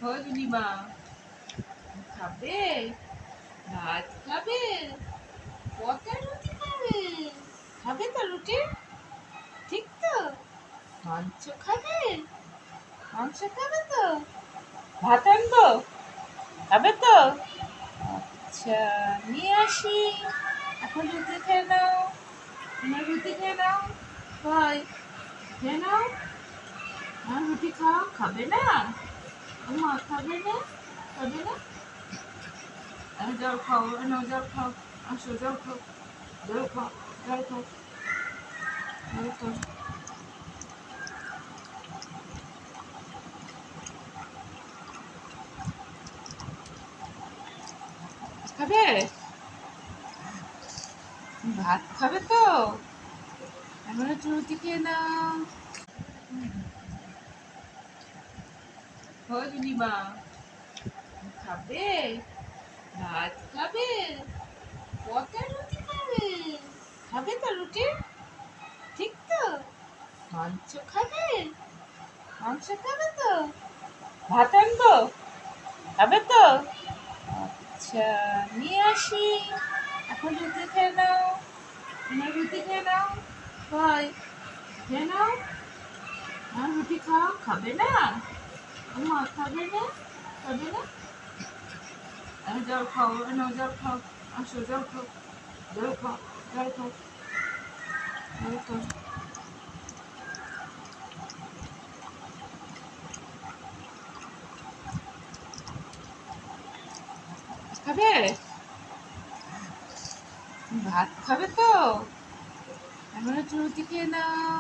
হজলিমা খাবে, ভাত খাবে, কটা রুটি খাবে? খাবে তো রুটি? ঠিক তো? মাংস খাবে? মাংস খাবে তো? ভাত আনবো? খাবে তো? আচ্ছা, নিয়ে আসি। এখন রুটি খেয়ে নাও। তোমার রুটি খেয়ে নাও। কই, খেয়ে নাও। রুটি খাও, খাবে না? মা খাবে না? খাবে না? জল খাও, নাও জল খাও। আসো জল খাও, জল খাও, জল খাও, জল খাও। খাবে? ভাত খাবে তো? এখন একটু রুটি খেয়ে নাও। হজলিমা খাবে, ভাত খাবে, কটা রুটি খাবে? খাবে তো রুটি? ঠিক তো? মাংস খাবে? মাংস খাবে তো? ভাত আনবো? খাবে তো? আচ্ছা, নিয়ে আসি। এখন রুটি খেয়ে নাও। তোমার রুটি খেয়ে নাও। কই, খেয়ে নাও। রুটি খাও, খাবে না? মা খাবে না? খাবে না? জল খাও, নাও জল খাও। আসো জল খাও, জল খাও, জল খাও, জল খাও। খাবে? ভাত খাবে তো? এখন একটু রুটি খেয়ে নাও।